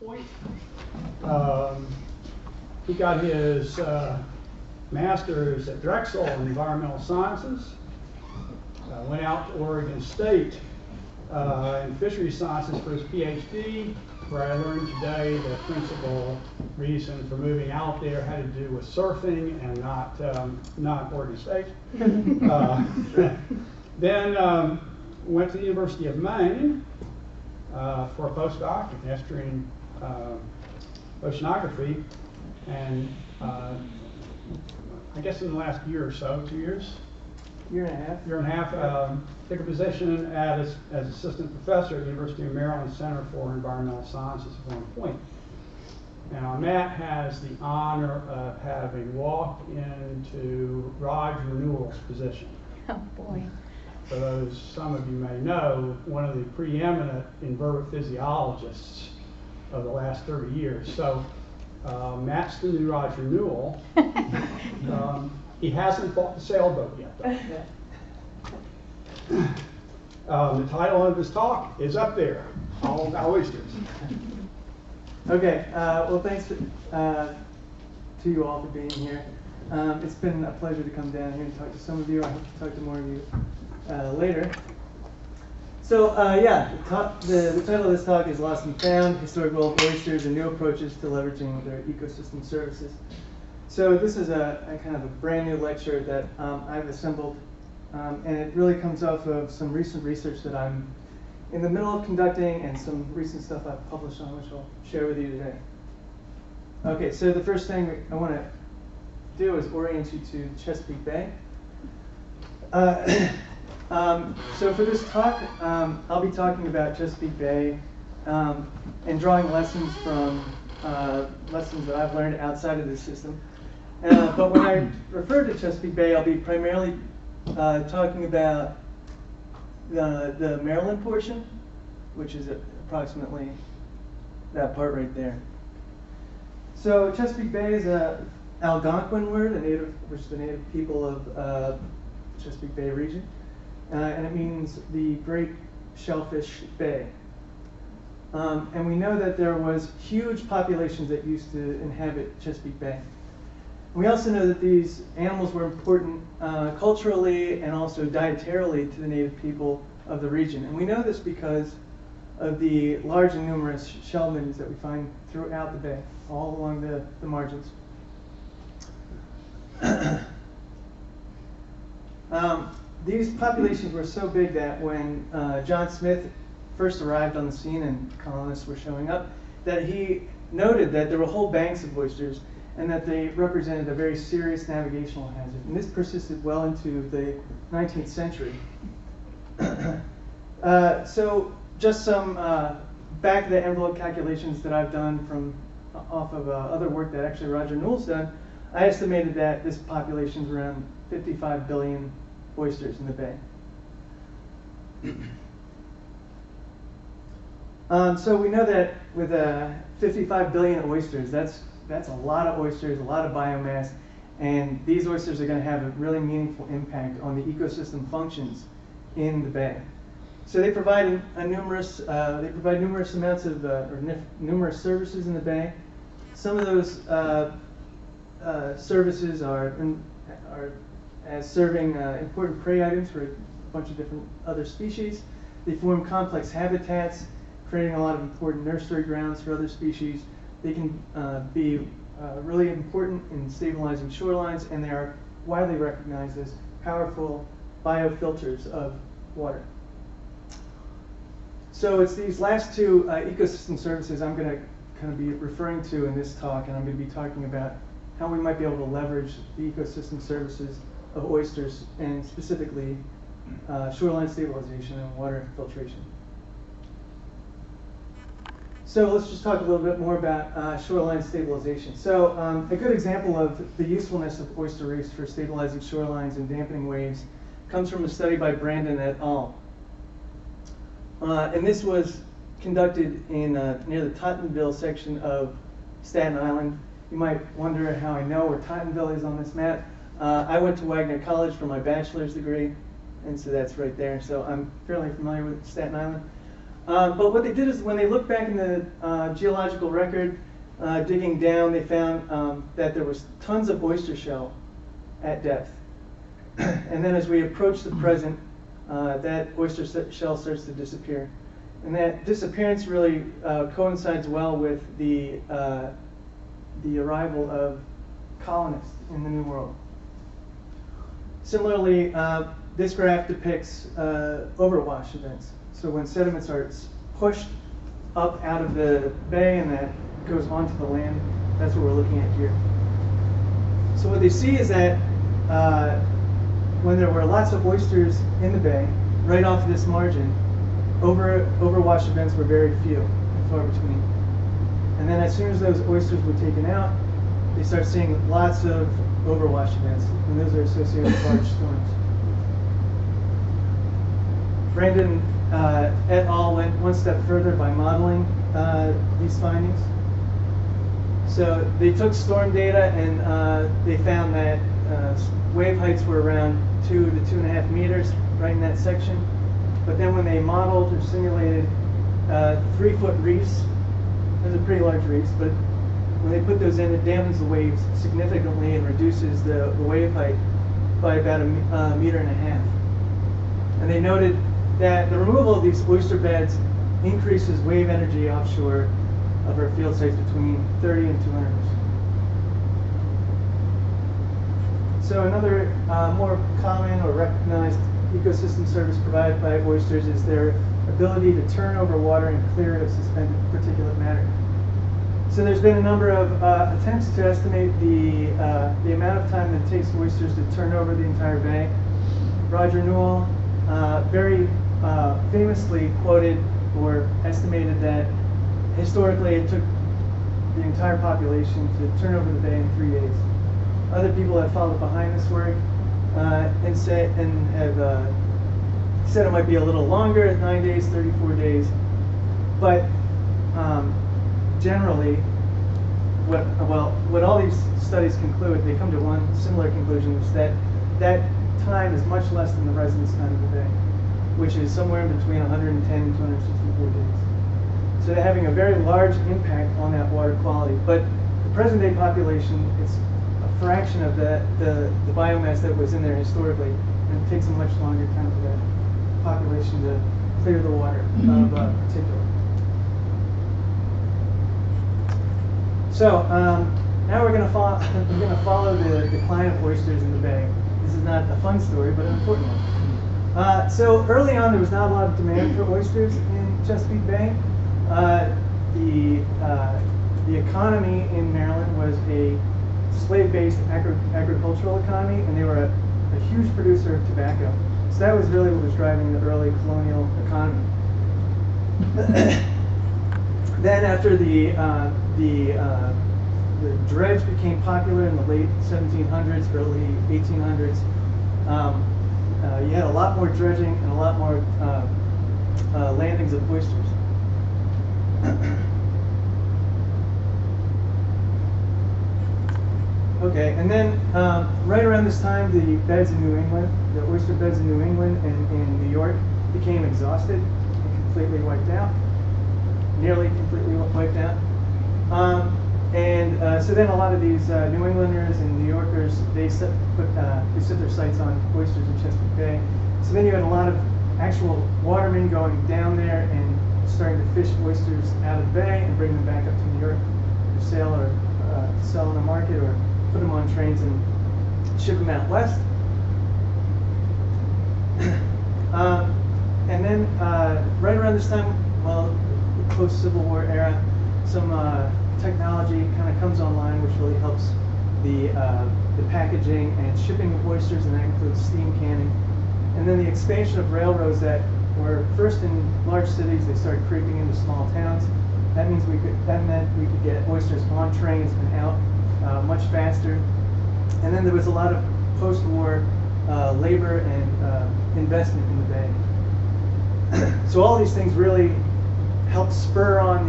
point. He got his master's at Drexel in environmental sciences. Went out to Oregon State in fisheries sciences for his PhD, where I learned today the principal reason for moving out there had to do with surfing and not Oregon State. Then went to the University of Maine for a postdoc in estuarine oceanography, and I guess in the last year or so, 2 years, Year and a half, took a position as assistant professor at the University of Maryland Center for Environmental Sciences at Horn Point. Now, Matt has the honor of having walked into Roger Newell's position. Oh boy. For those, some of you may know, one of the preeminent invertebrate physiologists of the last 30 years. So Matt's the new Roger Newell. He hasn't bought the sailboat yet, though. The title of his talk is up there, all about oysters. Okay, well, thanks to you all for being here. It's been a pleasure to come down here and talk to some of you. I hope to talk to more of you later. So, yeah, the title of this talk is Lost and Found, Historic Role of Oysters and New Approaches to Leveraging Their Ecosystem Services. So this is a kind of a brand new lecture that I've assembled, and it really comes off of some recent research that I'm in the middle of conducting and some recent stuff I've published on, which I'll share with you today. Okay, so the first thing I want to do is orient you to Chesapeake Bay. So for this talk, I'll be talking about Chesapeake Bay and drawing lessons from lessons that I've learned outside of this system. But when I refer to Chesapeake Bay, I'll be primarily talking about the Maryland portion, which is approximately that part right there. So Chesapeake Bay is an Algonquin word, which is the native people of Chesapeake Bay region, and it means the Great Shellfish Bay. And we know that there was huge populations that used to inhabit Chesapeake Bay. We also know that these animals were important culturally and also dietarily to the native people of the region. And we know this because of the large and numerous shell middens that we find throughout the bay, all along the margins. These populations were so big that when John Smith first arrived on the scene and colonists were showing up, that he noted that there were whole banks of oysters and that they represented a very serious navigational hazard. And this persisted well into the 19th century. So just some back of the envelope calculations that I've done from off of other work that actually Roger Newell's done, I estimated that this population is around 55 billion oysters in the bay. So we know that with 55 billion oysters, that's a lot of oysters, a lot of biomass, and these oysters are going to have a really meaningful impact on the ecosystem functions in the bay. So they provide numerous amounts of numerous services in the bay. Some of those services are as serving important prey items for a bunch of different other species. They form complex habitats, creating a lot of important nursery grounds for other species. They can be really important in stabilizing shorelines, and they are widely recognized as powerful biofilters of water. So it's these last two ecosystem services I'm going to kind of be referring to in this talk, and I'm going to be talking about how we might be able to leverage the ecosystem services of oysters, and specifically shoreline stabilization and water filtration. So let's just talk a little bit more about shoreline stabilization. So a good example of the usefulness of oyster reefs for stabilizing shorelines and dampening waves comes from a study by Brandon et al. And this was conducted in near the Tottenville section of Staten Island. You might wonder how I know where Tottenville is on this map. I went to Wagner College for my bachelor's degree, and so that's right there. So I'm fairly familiar with Staten Island. But what they did is when they looked back in the geological record, digging down, they found that there was tons of oyster shell at depth. And then as we approach the present, that oyster shell starts to disappear. And that disappearance really coincides well with the arrival of colonists in the New World. Similarly, this graph depicts overwash events. So when sediments are pushed up out of the bay and that goes onto the land, that's what we're looking at here. So what they see is that when there were lots of oysters in the bay, right off this margin, overwash events were very few and far between. And then as soon as those oysters were taken out, they start seeing lots of overwash events, and those are associated with large storms. Brandon et al. Went one step further by modeling these findings. So they took storm data and they found that wave heights were around 2 to 2.5 meters right in that section. But then when they modeled or simulated 3-foot reefs, those are pretty large reefs, but when they put those in, it dampens the waves significantly and reduces the wave height by about 1.5 meters. And they noted that the removal of these oyster beds increases wave energy offshore of our field sites between 30 and 200%. So another more common or recognized ecosystem service provided by oysters is their ability to turn over water and clear it of suspended particulate matter. So there's been a number of attempts to estimate the amount of time that it takes oysters to turn over the entire bay. Roger Newell very famously quoted or estimated that historically it took the entire population to turn over the bay in 3 days. Other people have followed behind this work and have said it might be a little longer at 9 days, 34 days. But generally, what all these studies conclude, they come to one similar conclusion, which is that time is much less than the residence time of the bay, which is somewhere in between 110 and 264 days. So they're having a very large impact on that water quality. But the present day population, it's a fraction of the biomass that was in there historically, and it takes a much longer time for that population to clear the water of particulate. So now we're going to follow the decline of oysters in the bay. This is not a fun story, but an important one. So early on, there was not a lot of demand for oysters in Chesapeake Bay. The economy in Maryland was a slave-based agricultural economy, and they were a huge producer of tobacco. So that was really what was driving the early colonial economy. Then after the dredge became popular in the late 1700s, early 1800s, you had a lot more dredging and a lot more landings of oysters. Okay, and then right around this time, the beds in New England, the oyster beds in New England and in New York became exhausted and completely wiped out, nearly completely wiped out. So then a lot of these New Englanders and New Yorkers, they set their sights on oysters in Chesapeake Bay. So then you had a lot of actual watermen going down there and starting to fish oysters out of the bay and bring them back up to New York for sale or sell in the market, or put them on trains and ship them out west. And then right around this time, well, the post-Civil War era, some technology kind of comes online, which really helps the packaging and shipping of oysters, and that includes steam canning. And then the expansion of railroads that were first in large cities, they started creeping into small towns. That meant we could get oysters on trains and out much faster. And then there was a lot of post-war labor and investment in the bay. So all these things really helped spur on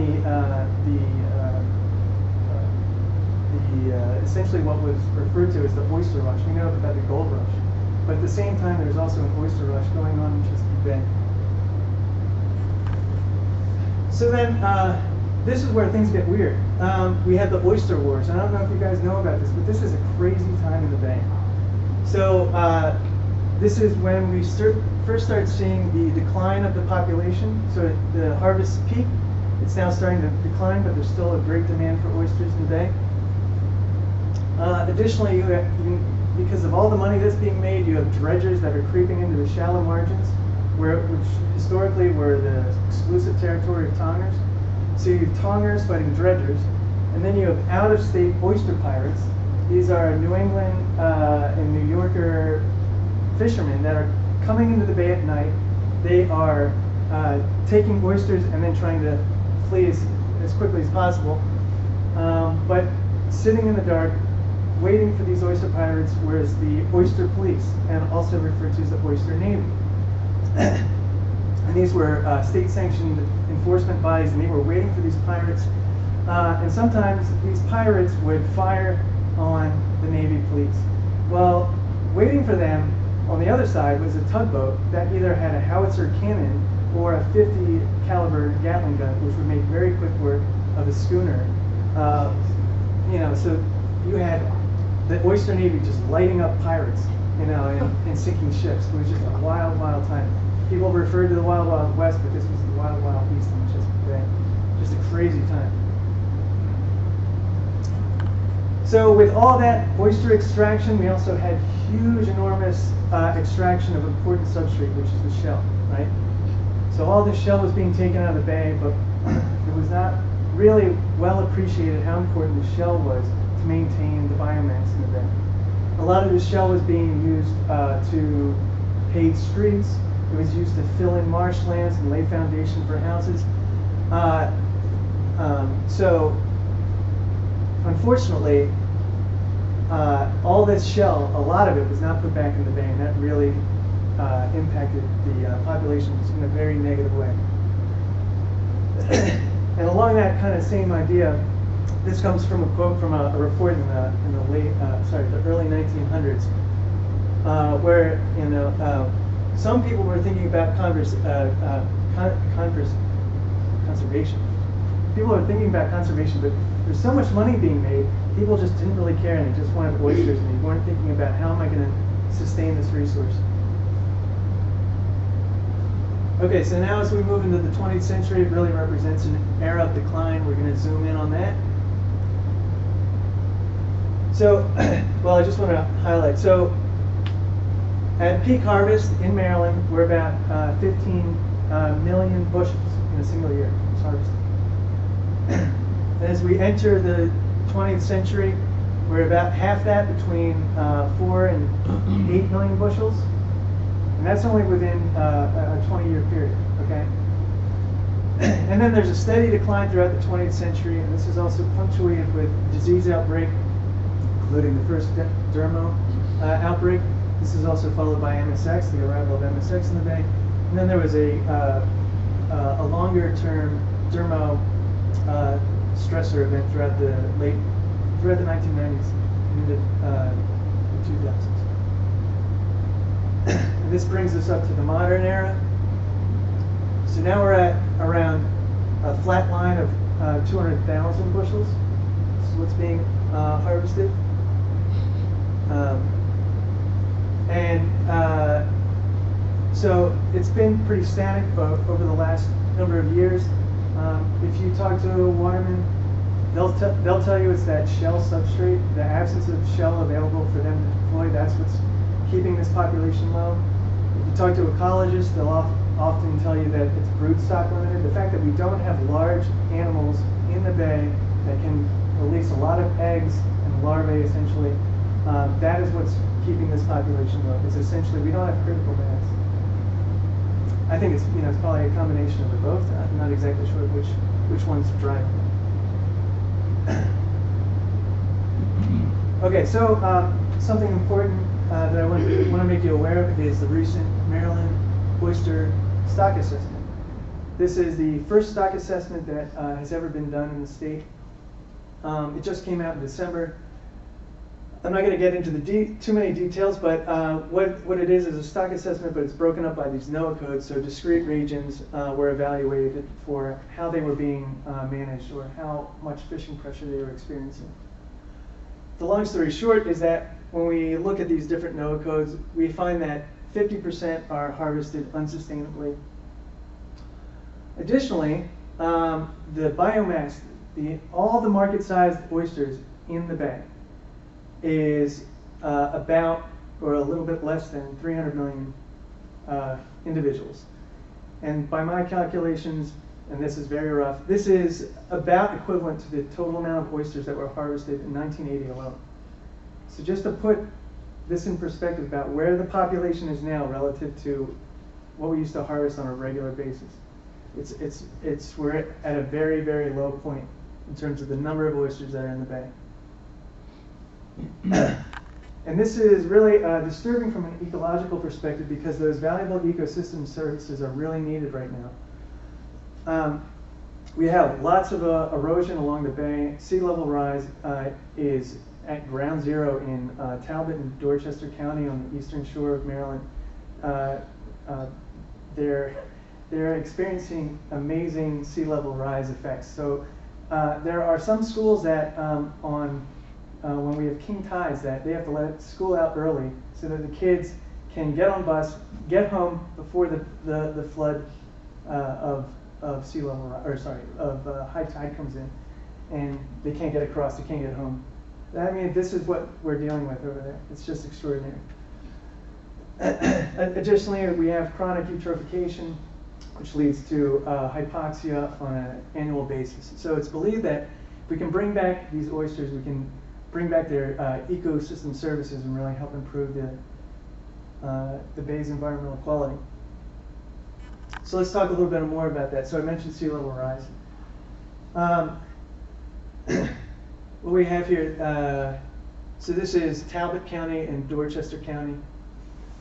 essentially what was referred to as the oyster rush. We know about the gold rush, but at the same time, there's also an oyster rush going on in Chesapeake Bay. So then, this is where things get weird. We had the Oyster Wars. I don't know if you guys know about this, but this is a crazy time in the bay. So this is when we first start seeing the decline of the population. So the harvest peak, it's now starting to decline, but there's still a great demand for oysters in the bay. Additionally, because of all the money that's being made, you have dredgers that are creeping into the shallow margins, which historically were the exclusive territory of tongers. So you have tongers fighting dredgers, and then you have out-of-state oyster pirates. These are New England and New Yorker fishermen that are coming into the bay at night. They are taking oysters and then trying to flee as quickly as possible. But sitting in the dark, waiting for these oyster pirates, was the oyster police, and also referred to as the oyster navy. And these were state-sanctioned enforcement bodies, and they were waiting for these pirates. And sometimes these pirates would fire on the Navy police. Well, waiting for them on the other side was a tugboat that either had a howitzer cannon or a 50 caliber Gatling gun, which would make very quick work of a schooner. So you had the Oyster Navy just lighting up pirates, and sinking ships. It was just a wild, wild time. People referred to the Wild Wild West, but this was the Wild Wild East in Chesapeake Bay. Just a crazy time. So with all that oyster extraction, we also had huge, enormous extraction of important substrate, which is the shell, right? So all this shell was being taken out of the bay, but it was not really well appreciated how important the shell was to maintain the biomass in the bay. A lot of the shell was being used to pave streets. It was used to fill in marshlands and lay foundation for houses. So, unfortunately, all this shell, a lot of it was not put back in the bay, and that really impacted the populations in a very negative way. And along that kind of same idea, this comes from a quote from a report in the early 1900s, where some people were thinking about conservation. People were thinking about conservation, but there's so much money being made, people just didn't really care, and they just wanted oysters, and they weren't thinking about how am I going to sustain this resource. Okay, so now as we move into the 20th century, it really represents an era of decline. We're going to zoom in on that. So, well, I just want to highlight. So, at peak harvest in Maryland, we're about 15 million bushels in a single year was harvested. As we enter the 20th century, we're about half that, between 4 and 8 million bushels. And that's only within a 20-year period, okay? And then there's a steady decline throughout the 20th century, and this is also punctuated with disease outbreak, including the first dermo outbreak. This is also followed by MSX, the arrival of MSX in the bay. And then there was a longer-term dermo stressor event throughout the 1990s into the 2000s. And this brings us up to the modern era. So now we're at around a flat line of 200,000 bushels. This is what's being harvested. So it's been pretty static over the last number of years. If you talk to watermen, they'll tell you it's that shell substrate, the absence of shell available for them to deploy. That's what's keeping this population low. If you talk to ecologists, they'll often tell you that it's broodstock limited. The fact that we don't have large animals in the bay that can release a lot of eggs and larvae, essentially, that is what's keeping this population low. It's essentially we don't have critical mass. I think it's it's probably a combination of the both. I'm not exactly sure which one's driving it. Okay, so something important that I want to make you aware of is the recent Maryland oyster stock assessment. This is the first stock assessment that has ever been done in the state. It just came out in December. I'm not going to get into the too many details, but what it is a stock assessment, but it's broken up by these NOAA codes. So discrete regions were evaluated for how they were being managed or how much fishing pressure they were experiencing. The long story short is that when we look at these different NOAA codes, we find that 50% are harvested unsustainably. Additionally, the biomass, all the market-sized oysters in the bay is about, or a little bit less than, 300 million individuals. And by my calculations, and this is very rough, this is about equivalent to the total amount of oysters that were harvested in 1980 alone. So just to put this in perspective about where the population is now relative to what we used to harvest on a regular basis, we're at a very, very low point in terms of the number of oysters that are in the bay. And this is really disturbing from an ecological perspective because those valuable ecosystem services are really needed right now. We have lots of erosion along the bay. Sea level rise is at ground zero in Talbot and Dorchester County on the eastern shore of Maryland. They're experiencing amazing sea level rise effects. So there are some schools that when we have king tides, that they have to let school out early so that the kids can get on bus, get home before the flood of sea level, or sorry, of high tide comes in, and they can't get across, they can't get home. I mean, this is what we're dealing with over there. It's just extraordinary. Additionally, we have chronic eutrophication, which leads to hypoxia on an annual basis. So it's believed that if we can bring back these oysters, we can bring back their ecosystem services and really help improve the bay's environmental quality. So let's talk a little bit more about that. So I mentioned sea level rise. What we have here, so this is Talbot County and Dorchester County.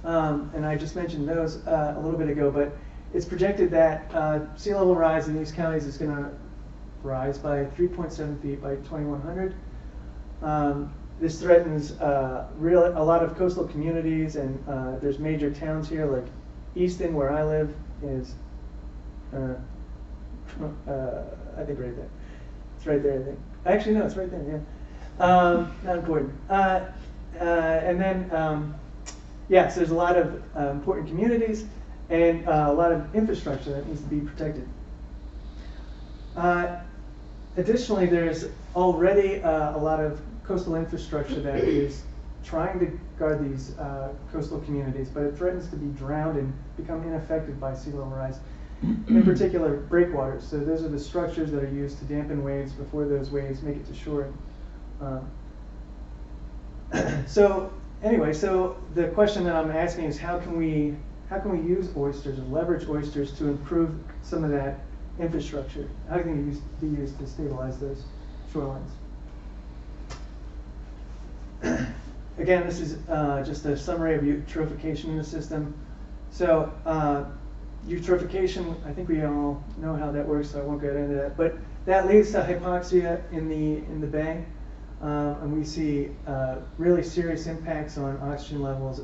And I just mentioned those a little bit ago, but it's projected that sea level rise in these counties is going to rise by 3.7 feet by 2100. This threatens a lot of coastal communities, and there's major towns here like Easton, where I live, is I think right there. It's right there, I think. Actually, no, it's right there, yeah. Not important. And then, yeah, so there's a lot of important communities and a lot of infrastructure that needs to be protected. Additionally, there's already a lot of coastal infrastructure that is trying to guard these coastal communities, but it threatens to be drowned and become ineffective by sea level rise. In particular, breakwaters. So those are the structures that are used to dampen waves before those waves make it to shore. So anyway, so the question that I'm asking is how can we use oysters and leverage oysters to improve some of that infrastructure? How can they be used to stabilize those shorelines? Again, this is just a summary of eutrophication in the system. So eutrophication, I think we all know how that works, so I won't get into that. But that leads to hypoxia in the bay, and we see really serious impacts on oxygen levels,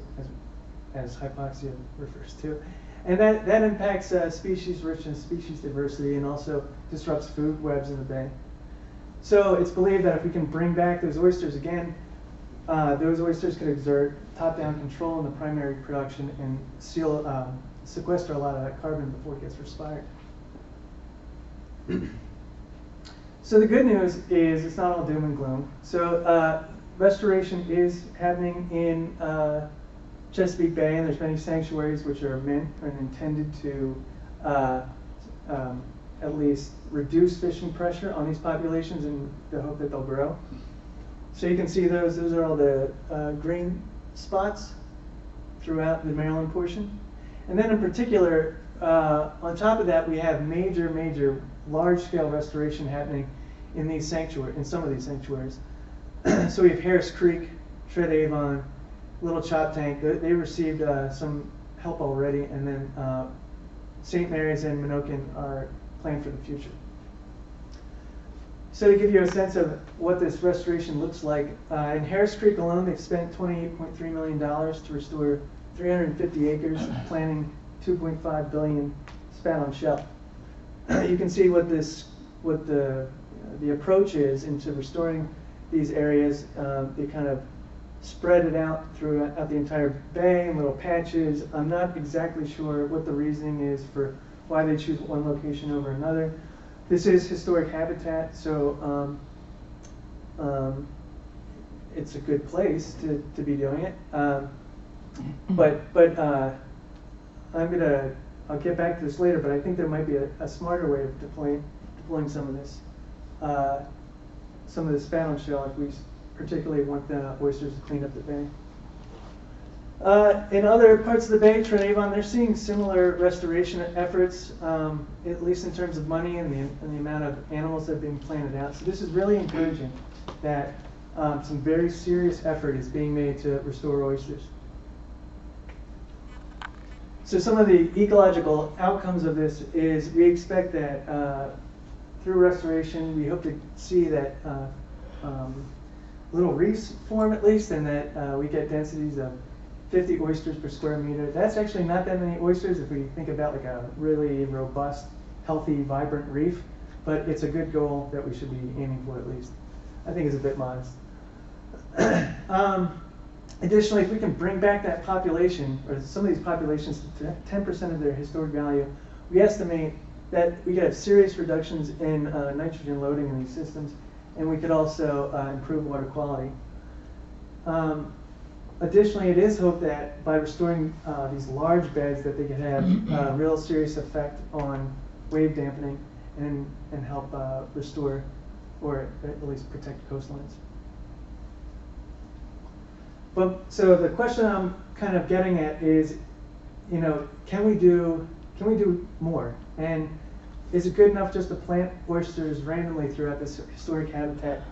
as hypoxia refers to, and that impacts species richness, species diversity, and also disrupts food webs in the bay. So it's believed that if we can bring back those oysters again, those oysters could exert top-down control in the primary production and sequester a lot of that carbon before it gets respired. So the good news is it's not all doom and gloom. So restoration is happening in Chesapeake Bay, and there's many sanctuaries which are meant and intended to at least reduce fishing pressure on these populations in the hope that they'll grow. So you can see those are all the green spots throughout the Maryland portion. And then in particular, on top of that, we have major, large-scale restoration happening in these sanctuaries, in some of these sanctuaries. So we have Harris Creek, Shred Avon, Little Chop Tank. They received some help already, and then St. Mary's and Minokin are planned for the future. So to give you a sense of what this restoration looks like, in Harris Creek alone, they've spent $28.3 million to restore 350 acres, planting $2.5 billion spat on shell. You can see what the approach is into restoring these areas. They kind of spread it out throughout the entire bay in little patches. I'm not exactly sure what the reasoning is for why they choose one location over another. This is historic habitat, so it's a good place to be doing it. But I'll get back to this later, but I think there might be a smarter way of deploying some of this spat on shell if we particularly want the oysters to clean up the bay. In other parts of the bay, Trinavon, they're seeing similar restoration efforts, at least in terms of money and the amount of animals that have been planted out. So this is really encouraging that some very serious effort is being made to restore oysters. So some of the ecological outcomes of this is we expect that through restoration, we hope to see that little reefs form at least, and that we get densities of 50 oysters per square meter. That's actually not that many oysters if we think about like a really robust, healthy, vibrant reef, but it's a good goal that we should be aiming for at least. I think it's a bit modest. Additionally, if we can bring back that population, or some of these populations, to 10% of their historic value, we estimate that we could have serious reductions in nitrogen loading in these systems, and we could also improve water quality. Additionally, it is hoped that by restoring these large beds that they could have a real serious effect on wave dampening and help restore or at least protect coastlines. But so the question I'm kind of getting at is, you know, can we do more? And is it good enough just to plant oysters randomly throughout this historic habitat?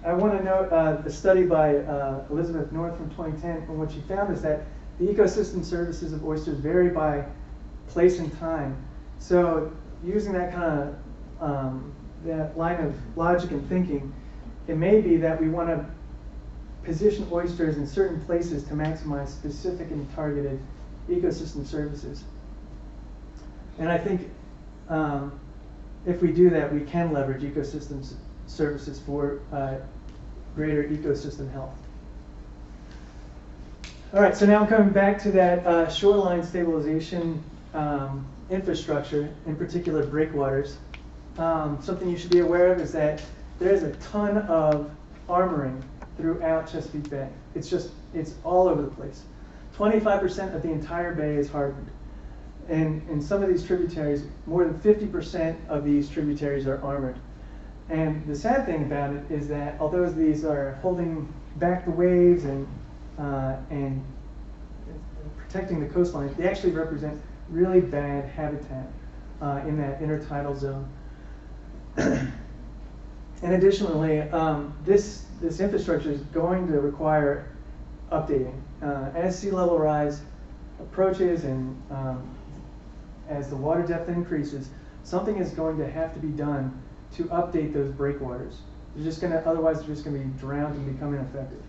I want to note a study by Elizabeth North from 2010, and what she found is that the ecosystem services of oysters vary by place and time. So using that kind of that line of logic and thinking, it may be that we want to position oysters in certain places to maximize specific and targeted ecosystem services. And I think if we do that, we can leverage ecosystem services for greater ecosystem health. All right, so now I'm coming back to that shoreline stabilization infrastructure, in particular breakwaters. Something you should be aware of is that there's a ton of armoring throughout Chesapeake Bay. It's all over the place. 25% of the entire bay is hardened. And in some of these tributaries, more than 50% of these tributaries are armored. And the sad thing about it is that although these are holding back the waves and protecting the coastline, they actually represent really bad habitat in that intertidal zone. And additionally, this infrastructure is going to require updating. As sea level rise approaches and as the water depth increases, something is going to have to be done to update those breakwaters. Otherwise they're just going to be drowned and become ineffective.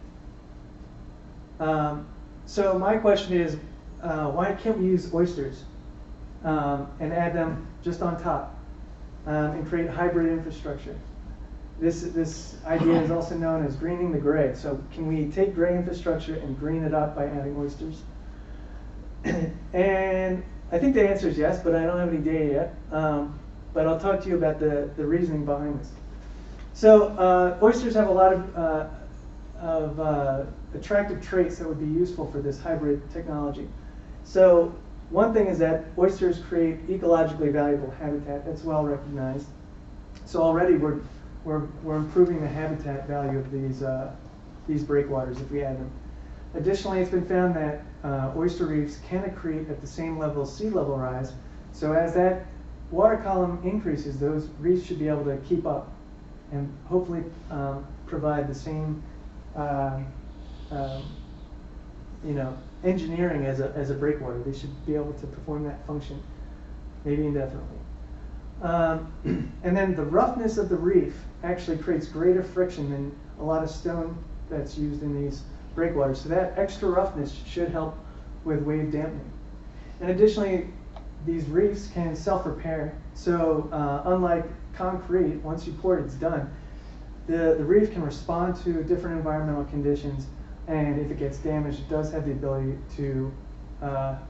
So my question is, why can't we use oysters and add them just on top and create hybrid infrastructure? This idea is also known as greening the gray. So can we take gray infrastructure and green it up by adding oysters? And I think the answer is yes, but I don't have any data yet. But I'll talk to you about the reasoning behind this. So oysters have a lot of attractive traits that would be useful for this hybrid technology. So one thing is that oysters create ecologically valuable habitat. That's well recognized. So already we're improving the habitat value of these breakwaters if we add them. Additionally, it's been found that oyster reefs can accrete at the same level as sea level rise. So as that water column increases, those reefs should be able to keep up and hopefully provide the same engineering as a breakwater. They should be able to perform that function, maybe indefinitely. And then the roughness of the reef actually creates greater friction than a lot of stone that's used in these breakwaters. So that extra roughness should help with wave dampening. And additionally, these reefs can self-repair. So unlike concrete, once you pour it, it's done. The reef can respond to different environmental conditions, and if it gets damaged, it does have the ability to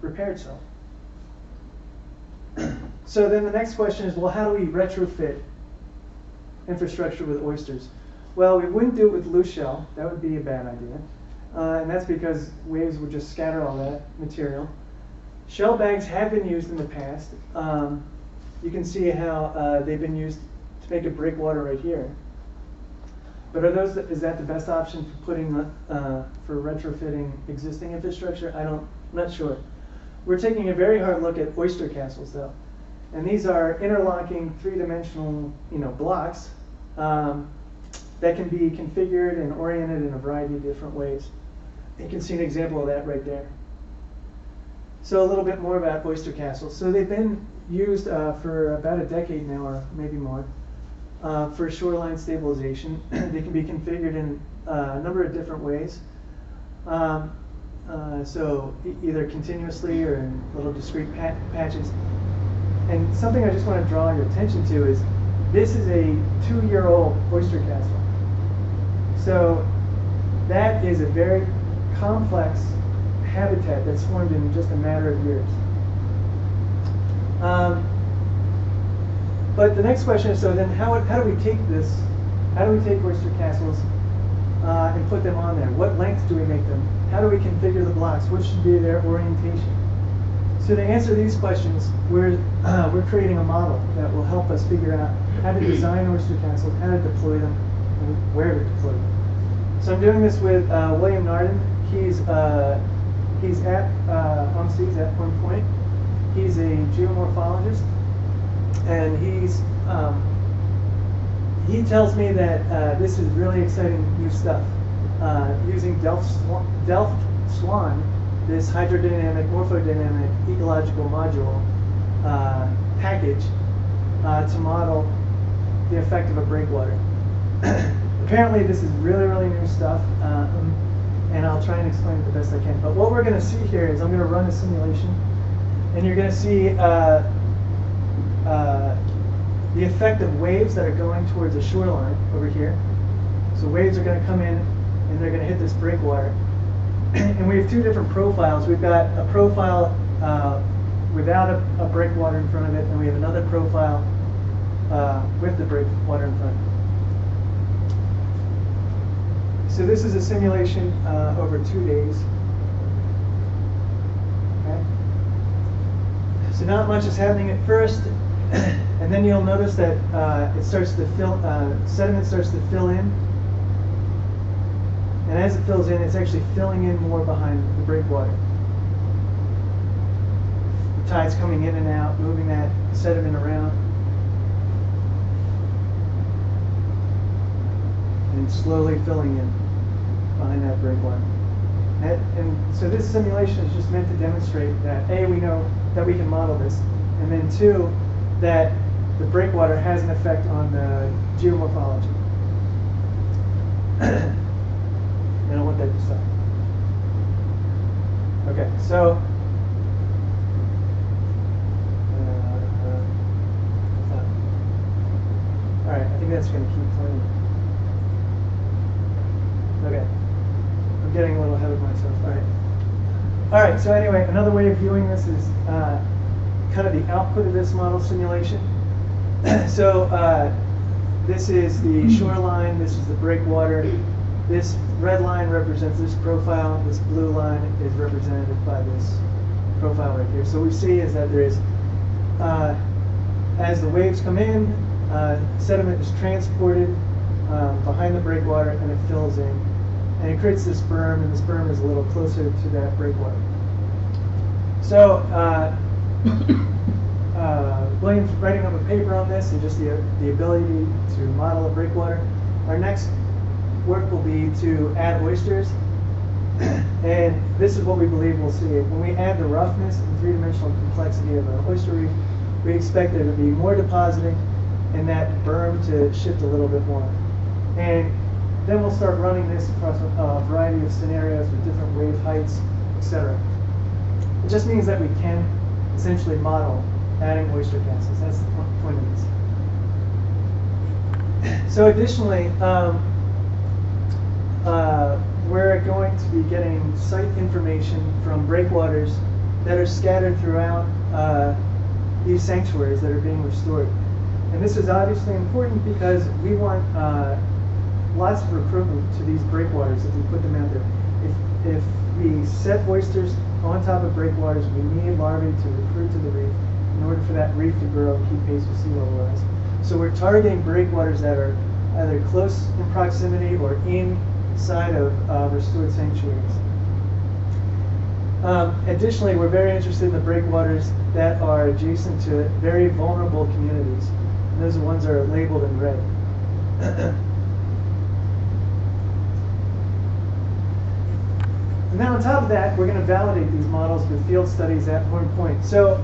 repair itself. So then the next question is, well, how do we retrofit infrastructure with oysters? Well, we wouldn't do it with loose shell. That would be a bad idea. And that's because waves would just scatter all that material. Shell bags have been used in the past. You can see how they've been used to make a breakwater right here. But is that the best option for for retrofitting existing infrastructure? I'm not sure. We're taking a very hard look at oyster castles, though, and these are interlocking three-dimensional, blocks that can be configured and oriented in a variety of different ways. You can see an example of that right there. So a little bit more about oyster castles. So they've been used for about a decade now, or maybe more, for shoreline stabilization. They can be configured in a number of different ways. So either continuously or in little discrete patches. And something I just want to draw your attention to is this is a 2-year-old oyster castle. So that is a very complex habitat that's formed in just a matter of years. But the next question is, so then how do we take this? How do we take oyster castles and put them on there? What length do we make them? How do we configure the blocks? What should be their orientation? So to answer these questions, we're creating a model that will help us figure out how to design oyster castles, how to deploy them, and where to deploy them. So I'm doing this with William Narden. He's at OMSEAS at one point. He's a geomorphologist, and he tells me that this is really exciting new stuff. Using Delft Swan, this hydrodynamic, morphodynamic, ecological module package to model the effect of a breakwater. Apparently this is really, really new stuff, and I'll try and explain it the best I can. But what we're going to see here is I'm going to run a simulation, and you're going to see the effect of waves that are going towards a shoreline over here. So waves are going to come in, and they're going to hit this breakwater. And we have two different profiles. We've got a profile without a breakwater in front of it, and we have another profile with the breakwater in front of it. So this is a simulation over 2 days. Okay. So not much is happening at first, and then you'll notice that it starts to fill, sediment starts to fill in. And as it fills in, it's actually filling in more behind the breakwater. The tide's coming in and out, moving that sediment around. And slowly filling in behind that breakwater. And so this simulation is just meant to demonstrate that A, we know that we can model this, and then 2, that the breakwater has an effect on the geomorphology. I don't want that to stop. Okay, so all right, I think that's going to keep playing. Okay, I'm getting a little ahead of myself. All right. So anyway, another way of viewing this is kind of the output of this model simulation. So this is the shoreline. This is the breakwater. This red line represents this profile. This blue line is represented by this profile right here. So what we see is that there is, as the waves come in, sediment is transported behind the breakwater, and it fills in. And it creates this berm, and this berm is a little closer to that breakwater. So William's writing up a paper on this, and just the ability to model a breakwater. Our next work will be to add oysters, and this is what we believe we'll see. When we add the roughness and three-dimensional complexity of an oyster reef, we expect there to be more depositing and that berm to shift a little bit more. And then we'll start running this across a variety of scenarios with different wave heights, etc. It just means that we can essentially model adding oyster castles. That's the point of this. So additionally, we're going to be getting site information from breakwaters that are scattered throughout these sanctuaries that are being restored. And this is obviously important because we want lots of recruitment to these breakwaters if we put them out there. If we set oysters on top of breakwaters, we need larvae to recruit to the reef in order for that reef to grow and keep pace with sea level rise. So we're targeting breakwaters that are either close in proximity or inside of restored sanctuaries. Additionally, we're very interested in the breakwaters that are adjacent to very vulnerable communities. And those are the ones that are labeled in red. And then on top of that, we're going to validate these models with field studies at Horn Point. So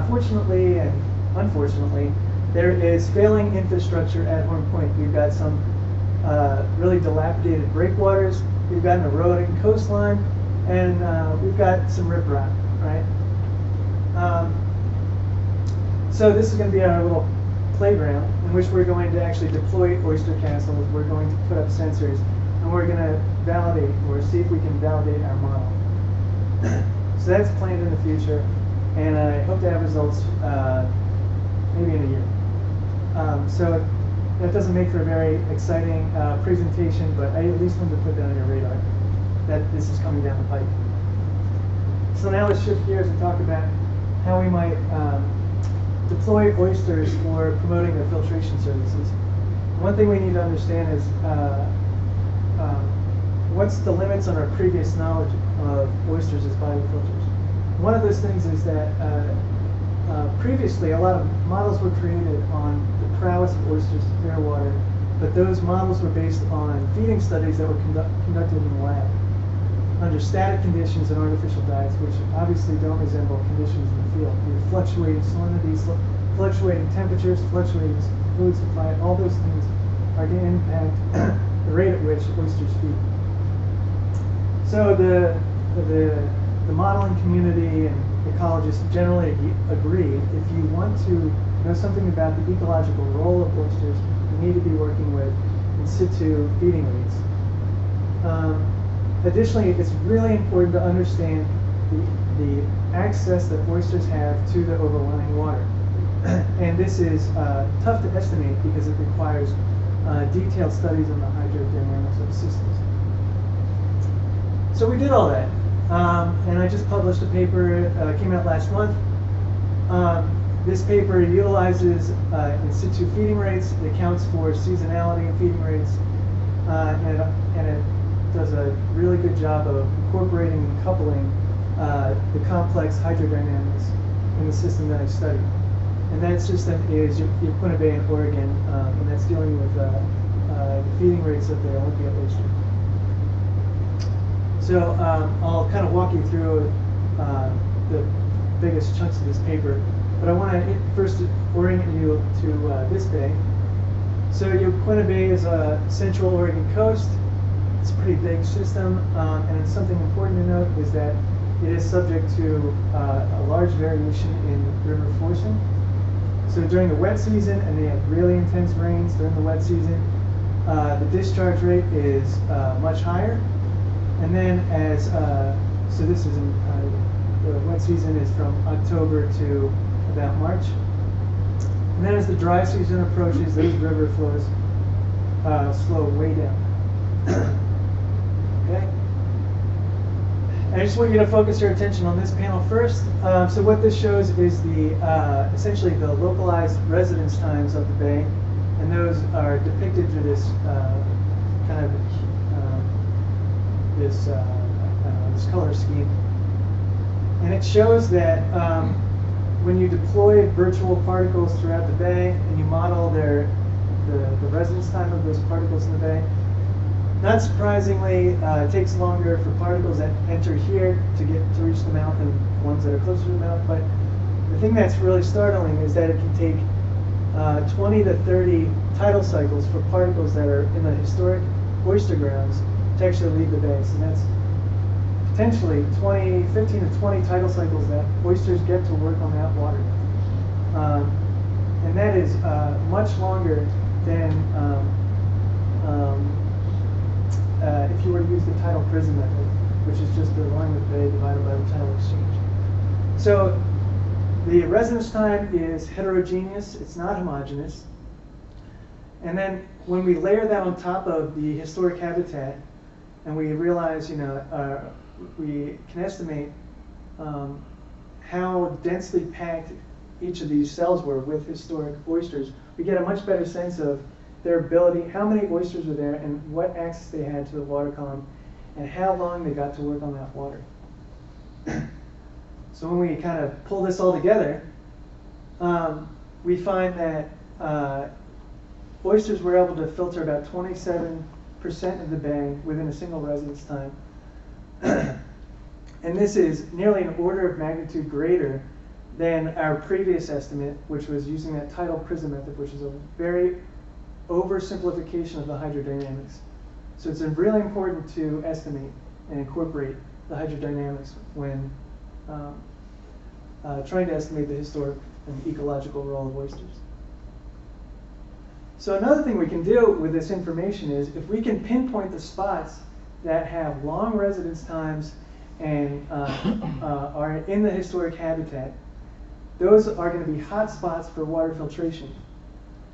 fortunately and unfortunately, there is failing infrastructure at Horn Point. We've got some really dilapidated breakwaters, we've got an eroding coastline, and we've got some riprap, right? So this is going to be our little playground in which we're going to actually deploy oyster castles. We're going to put up sensors, and we're going to validate or see if we can validate our model. So that's planned in the future, and I hope to have results maybe in a year. So that doesn't make for a very exciting presentation, but I at least wanted to put that on your radar, that this is coming down the pipe. So now let's shift gears and talk about how we might deploy oysters for promoting their filtration services. One thing we need to understand is what's the limits on our previous knowledge of oysters as biofilters. One of those things is that previously a lot of models were created on the prowess of oysters to clear water, but those models were based on feeding studies that were conducted in the lab under static conditions and artificial diets, which obviously don't resemble conditions in the field. We have fluctuating salinities, fluctuating temperatures, fluctuating fluid supply. All those things are going to impact the rate at which oysters feed. So the modeling community and ecologists generally agree if you want to know something about the ecological role of oysters, you need to be working with in situ feeding rates. Additionally, it's really important to understand the access that oysters have to the overlying water. And this is tough to estimate because it requires detailed studies on the hydrodynamics of the systems. So we did all that. And I just published a paper, came out last month. This paper utilizes in situ feeding rates. It accounts for seasonality in feeding rates. And it does a really good job of incorporating and coupling the complex hydrodynamics in the system that I studied. And that system is Yaquina Bay in Oregon, and that's dealing with the feeding rates of the Olympia oyster. So I'll kind of walk you through the biggest chunks of this paper, but I want to first orient you to this bay. So Yaquina Bay is a central Oregon coast. It's a pretty big system, and something important to note is that it is subject to a large variation in river forcing. So during the wet season, and they have really intense rains during the wet season, the discharge rate is much higher. And then as, so this is, the wet season is from October to about March. And then as the dry season approaches, those river flows slow way down. Okay? I just want you to focus your attention on this panel first. So what this shows is the essentially the localized residence times of the bay, and those are depicted through this kind of this color scheme. And it shows that when you deploy virtual particles throughout the bay and you model the residence time of those particles in the bay, not surprisingly, it takes longer for particles that enter here to reach the mouth than ones that are closer to the mouth, but the thing that's really startling is that it can take 20 to 30 tidal cycles for particles that are in the historic oyster grounds to actually leave the bay. So that's potentially 15 to 20 tidal cycles that oysters get to work on that water. And that is much longer than if you were to use the tidal prism method, which is just the line of bay divided by the tidal exchange. So the residence time is heterogeneous, it's not homogeneous. And then when we layer that on top of the historic habitat, and we realize, we can estimate how densely packed each of these cells were with historic oysters, we get a much better sense of their ability, how many oysters were there, and what access they had to the water column, and how long they got to work on that water. So when we kind of pull this all together, we find that oysters were able to filter about 27% of the bay within a single residence time. And this is nearly an order of magnitude greater than our previous estimate, which was using that tidal prism method, which is a very oversimplification of the hydrodynamics. So it's really important to estimate and incorporate the hydrodynamics when trying to estimate the historic and ecological role of oysters. So another thing we can do with this information is if we can pinpoint the spots that have long residence times and are in the historic habitat, those are going to be hot spots for water filtration.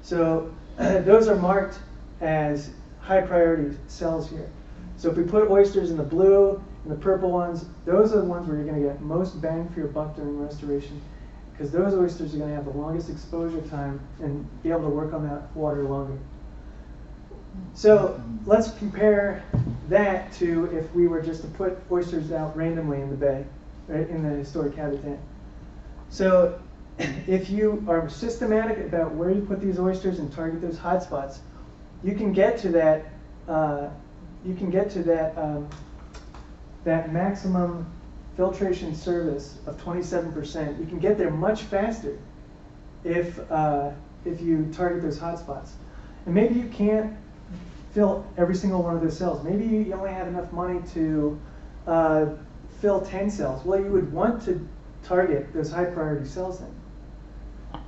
So those are marked as high priority cells here. So if we put oysters in the blue and the purple ones, those are the ones where you're going to get most bang for your buck during restoration, because those oysters are going to have the longest exposure time and be able to work on that water longer. So let's compare that to if we were just to put oysters out randomly in the bay, right, in the historic habitat. So if you are systematic about where you put these oysters and target those hot spots, you can get to that. That maximum filtration service of 27%. You can get there much faster if you target those hot spots. And maybe you can't fill every single one of those cells. Maybe you only have enough money to fill 10 cells. Well, you would want to target those high priority cells then.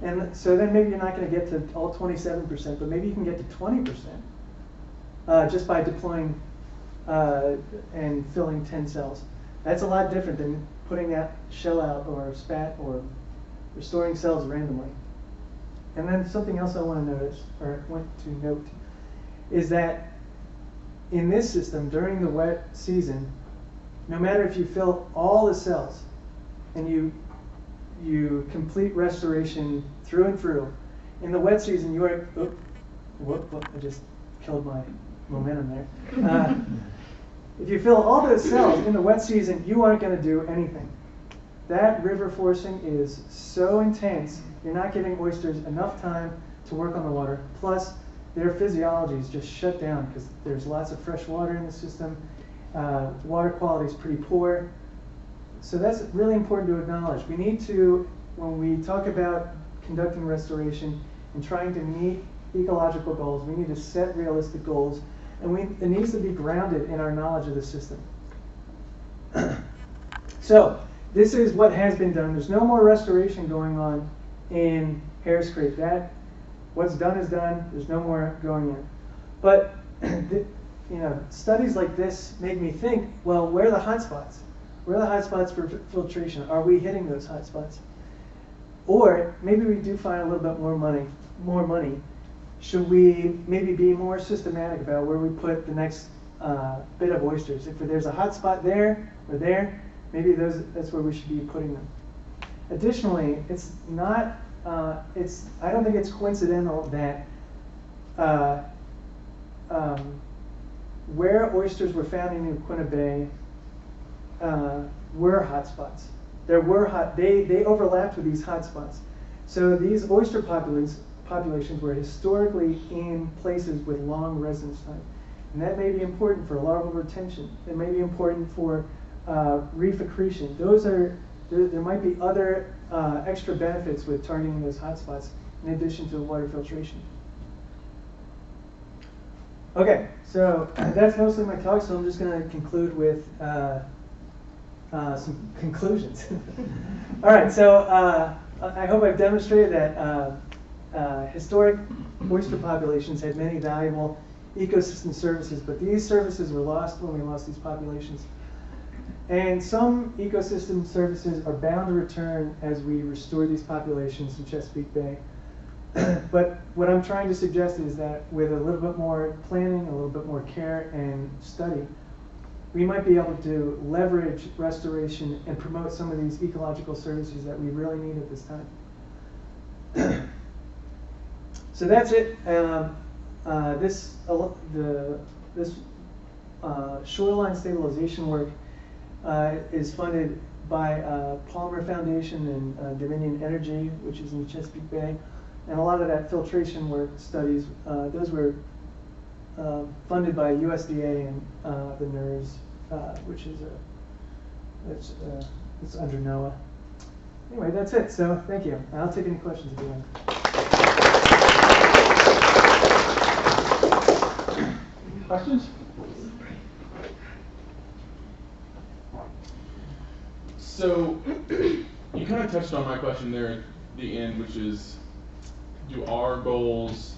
And so then maybe you're not going to get to all 27%, but maybe you can get to 20% just by deploying and filling 10 cells. That's a lot different than putting that shell out or spat or restoring cells randomly. And then something else I want to note is that in this system, during the wet season, no matter if you fill all the cells and you complete restoration through and through, in the wet season you are, I just killed my momentum there. If you fill all those cells in the wet season, you aren't going to do anything. That river forcing is so intense, you're not giving oysters enough time to work on the water. Plus, their physiology is just shut down because there's lots of fresh water in the system. Water quality is pretty poor. So that's really important to acknowledge. We need to, when we talk about conducting restoration and trying to meet ecological goals, we need to set realistic goals. And it needs to be grounded in our knowledge of the system. So this is what has been done. There's no more restoration going on in Harris Creek. What's done is done. There's no more going in. But studies like this make me think, well, where are the hot spots? Where are the hot spots for filtration? Are we hitting those hot spots? Or maybe we do find a little bit more money. Should we maybe be more systematic about where we put the next bit of oysters? If there's a hot spot there or there, maybe that's where we should be putting them. Additionally, it's not. I don't think it's coincidental that where oysters were found in Quina Bay were hot spots. They overlapped with these hot spots. So these oyster populations were historically in places with long residence time. And that may be important for larval retention. It may be important for reef accretion. There might be other extra benefits with targeting those hotspots in addition to water filtration. Okay, so that's mostly my talk, so I'm just going to conclude with some conclusions. All right, so I hope I've demonstrated that historic oyster populations had many valuable ecosystem services, but these services were lost when we lost these populations. And some ecosystem services are bound to return as we restore these populations in Chesapeake Bay. But what I'm trying to suggest is that with a little bit more planning, a little bit more care and study, we might be able to leverage restoration and promote some of these ecological services that we really need at this time. So that's it. This shoreline stabilization work is funded by Palmer Foundation and Dominion Energy, which is in Chesapeake Bay. And a lot of that filtration work studies, those were funded by USDA and the NERS, which is it's under NOAA. Anyway, that's it. So thank you. I'll take any questions if you want. Questions? So you kind of touched on my question there at the end, which is, do our goals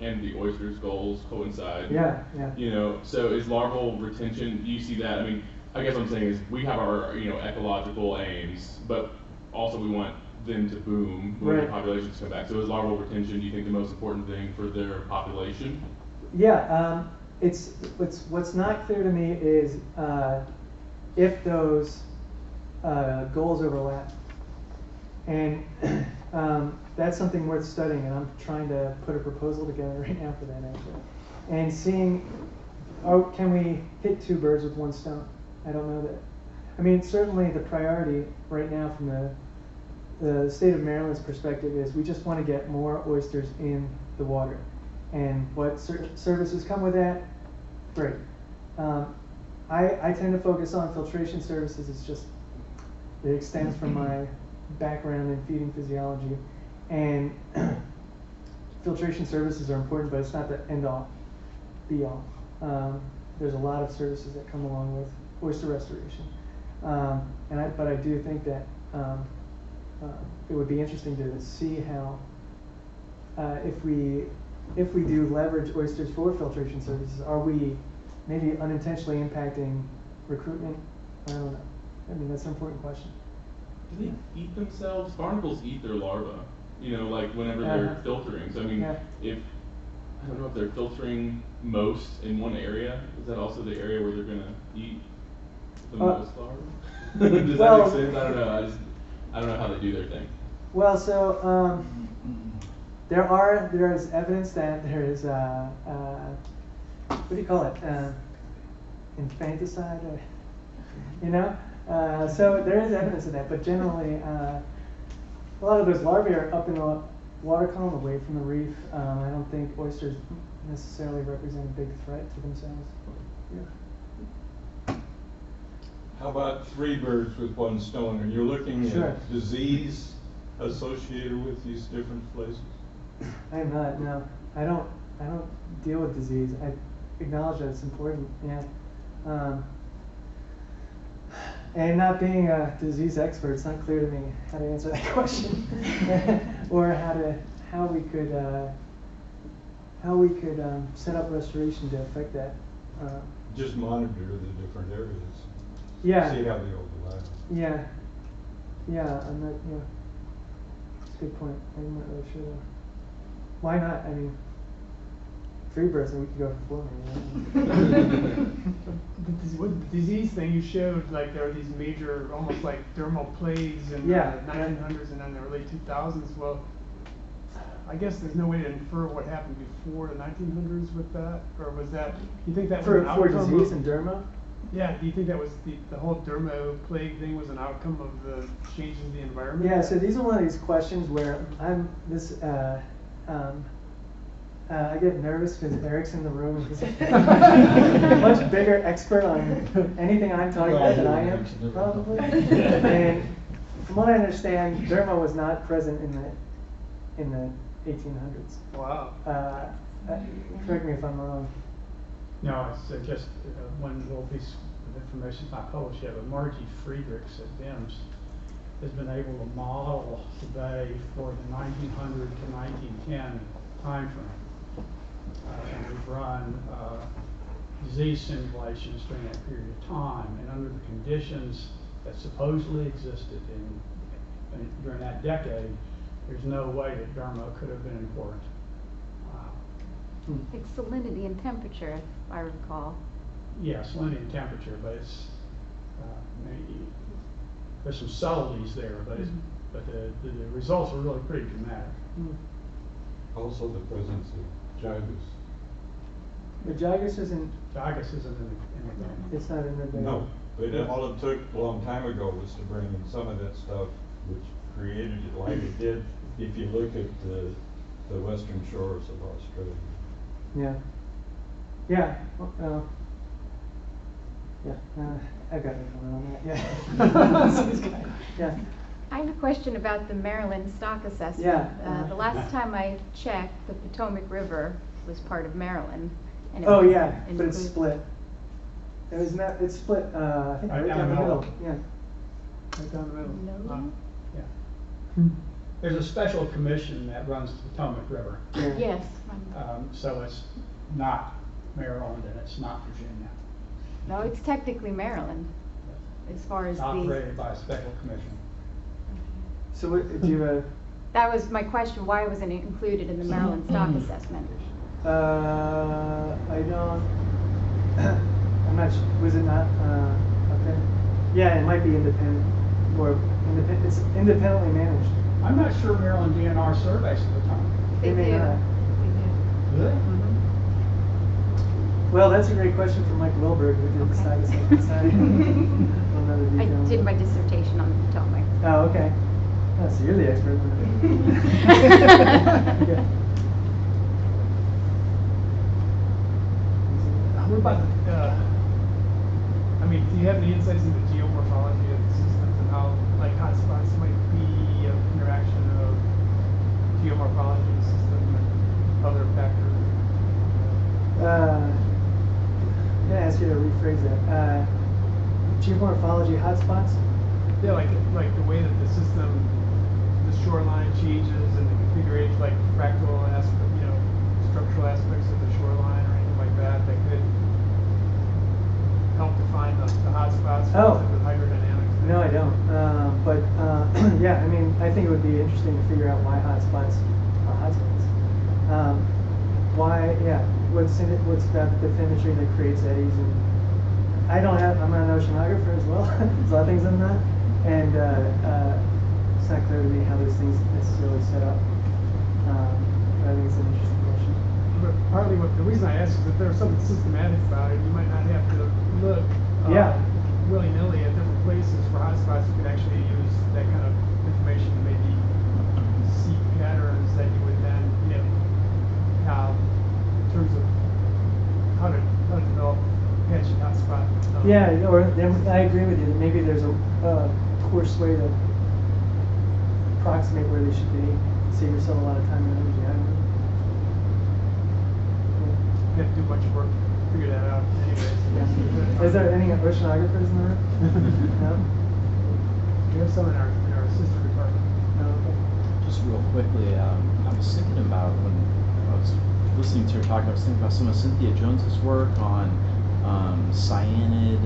and the oysters' goals coincide? Yeah, yeah. You know, so is larval retention, do you see that? I mean, I guess what I'm saying is we have our, ecological aims, but also we want them to boom when the populations come back. So is larval retention, do you think, the most important thing for their population? Yeah, what's not clear to me is if those goals overlap. And that's something worth studying, and I'm trying to put a proposal together right now for that, actually. And seeing, can we hit two birds with one stone? I don't know that. I mean, certainly the priority right now from the state of Maryland's perspective is we just want to get more oysters in the water. And what services come with that? Great. I tend to focus on filtration services. It's just, it extends from my background in feeding physiology. And filtration services are important, but it's not the end-all, be-all. There's a lot of services that come along with oyster restoration. But I do think that it would be interesting to see how, if we do leverage oysters for filtration services, are we maybe unintentionally impacting recruitment? I don't know. I mean, that's an important question. Do they eat themselves? Barnacles eat their larvae, like whenever they're filtering. So I mean, I don't know if they're filtering most in one area, is that also the area where they're going to eat the most larvae? Does that make sense? I don't know. I don't know how they do their thing. Well, so there is evidence that there is what do you call it? Infanticide, so there is evidence of that, but generally a lot of those larvae are up in the water column away from the reef. I don't think oysters necessarily represent a big threat to themselves. Yeah. How about three birds with one stone? Are you looking at disease associated with these different places? I'm not. No, I don't deal with disease. I acknowledge that it's important. Yeah. And not being a disease expert, it's not clear to me how to answer that question, or how we could set up restoration to affect that. Just monitor the different areas. Yeah. See how they overlap. Yeah. Yeah. I'm not. Yeah. That's a good point. I'm not really sure though. Why not? I mean, three birds and we could go for 4. With the disease thing you showed, like there are these major, almost like dermal plagues in the 1900s and then the early 2000s. Well, I guess there's no way to infer what happened before the 1900s with that, or was that? Do you think that was an outcome for disease and derma? Yeah. Do you think that was the whole derma plague thing was an outcome of the changes in the environment? Yeah. So these are one of these questions where I get nervous because Eric's in the room. He's a much bigger expert on anything I'm talking about than I am, probably. And from what I understand, Derma was not present in the 1800s. Wow. Correct me if I'm wrong. No, it's just one little piece of information not published yet, but Margie Friedrichs at VIMS has been able to model the bay for the 1900 to 1910 time frame. And we've run disease simulations during that period of time, and under the conditions that supposedly existed during that decade, there's no way that Derma could have been important. It's salinity and temperature, if I recall. Yeah, salinity and temperature, but it's there's some subtleties there, but the results are really pretty dramatic. Also the presence of Gibus. The Gibus isn't. Gibus isn't in the Derma. It's not in the bay. No, but all it took a long time ago was to bring in some of that stuff which created it like it did if you look at the western shores of Australia. Yeah. Yeah. I've got no comment on that. Yeah. Yeah. I have a question about the Maryland stock assessment. Yeah. The last time I checked, the Potomac River was part of Maryland. And it Oh was yeah, but it's included- split. It's split. I think right down the middle. Yeah. Right down the middle. No. Wow. Yeah. There's a special commission that runs the Potomac River. Yeah. Yes. So it's not Maryland and it's not Virginia. No, it's technically Maryland, as far as It's operated by a special commission. So what, do you have That was my question, why wasn't it included in the Maryland stock assessment? I don't. I'm not. Was it not? Okay. Yeah, it might be independent or independent. It's independently managed. I'm not sure Maryland DNR surveys at the time. They may do. not. They do. Really? Mhm. Well, that's a great question from Mike Wilberg, who did the stock Okay. assessment side. I did my dissertation on the Potomac. Oh, okay. Oh, so you're the expert. Yeah. What about I mean, do you have any insights into geomorphology of the systems and how, like, hotspots might be an interaction of geomorphology of the system and other factors? I'm gonna ask you to rephrase that. Geomorphology hotspots? Yeah, like the way that the system, the shoreline changes and the configuration, like fractal aspect, structural aspects of the shoreline or anything like that, that could help define the hotspots with hydrodynamics. No, I don't. But yeah, I mean, I think it would be interesting to figure out why hotspots are hotspots. Why? Yeah. What's in it? What's about the bathymetry that creates eddies? And I'm not an oceanographer as well. There's a lot of things I'm not, and it's not clear to me how those things necessarily set up. But I think it's an interesting question. But partly the reason I ask is if there's something systematic about it, you might not have to look willy-nilly at different places for hotspots. You could actually use that kind of information to maybe see patterns that you would then, have in terms of how to develop patchy hotspot. Yeah, or I agree with you. Maybe there's a coarse way to approximate where they should be. Save yourself a lot of time and energy. I don't know. You have to do a bunch of work to figure that out anyways. Yeah. Is there any oceanographers in the room? No? We have some in our sister department. No, okay. Just real quickly, I was thinking about when I was listening to her talk, I was thinking about some of Cynthia Jones's work on cyanid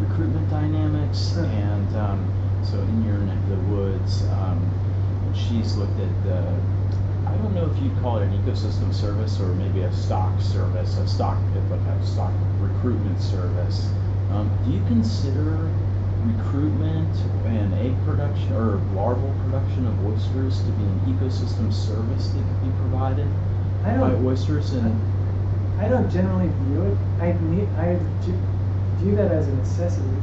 recruitment dynamics, and so in your neck of the woods, she's looked at I don't know if you'd call it an ecosystem service or maybe a stock service, like a stock recruitment service. Do you consider recruitment and egg production or larval production of oysters to be an ecosystem service that could be provided by oysters? And I don't generally view it. I view that as a necessity.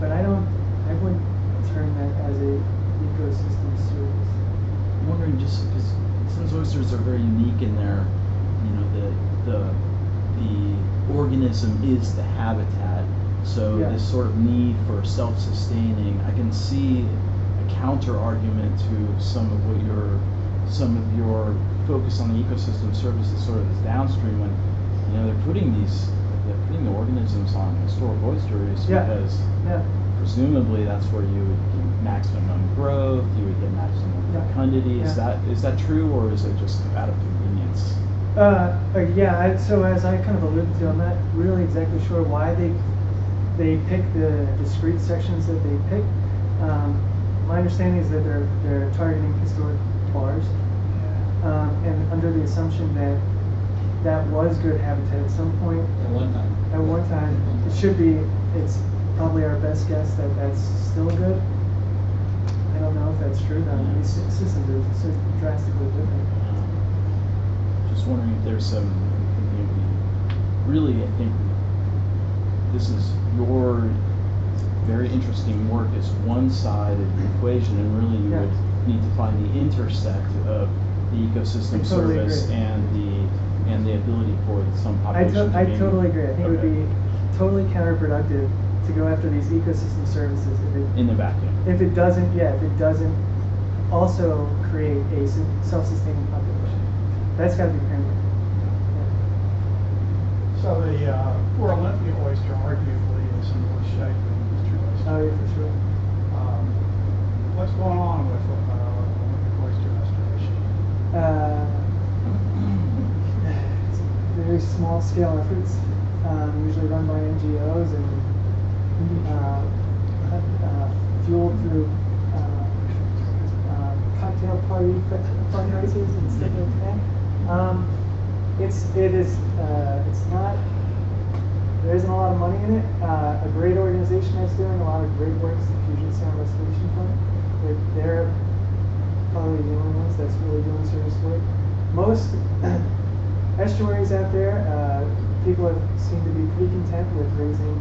But I wouldn't term that as a ecosystem service. I'm wondering, just because since oysters are very unique in their, the organism is the habitat. So Yeah. this sort of need for self-sustaining, I can see a counter argument to some of your focus on the ecosystem services sort of is downstream when they're putting the organisms on historic oysteries Yeah. because Yeah. presumably that's where you would get maximum growth, you would get maximum Yeah. fecundity. Yeah. Is that true, or is it just out of convenience? Yeah, so as I kind of alluded to, I'm not really exactly sure why they pick the discrete sections that they pick. My understanding is that they're targeting historic bars, and under the assumption that that was good habitat at some point. At one time, it should be. It's probably our best guess that that's still good. I don't know if that's true. Though these systems are so drastically different. Just wondering if there's some, really, I think this is your very interesting work is one side of the equation, and really you would need to find the intersect of the ecosystem service agree. and the ability for some population I totally agree. I think it would be totally counterproductive to go after these ecosystem services in the vacuum. if it doesn't also create a self-sustaining population. That's got to be paramount. So the poor Olympia oyster arguably is in worse shape than Mr. Oyster. Oh, yeah, for sure. What's going on with Olympic oyster restoration? It's very small scale efforts, usually run by NGOs and fueled through cocktail party fundraisers and stuff like that. It's not. There isn't a lot of money in it. A great organization that's doing a lot of great work is the Fusion Sound Restoration Fund. They're probably the only ones that's really doing serious work. Most estuaries out there, people seem to be pretty content with raising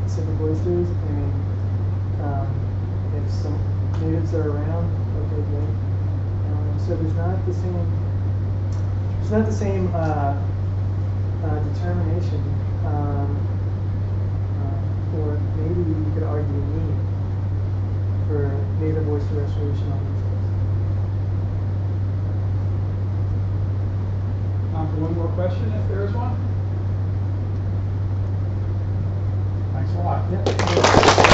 Pacific oysters, and if some natives are around, okay, great. So there's not the same determination, or maybe you could argue need for native oyster restoration on these coasts. Time for one more question, if there is one. Thanks a lot. Yeah.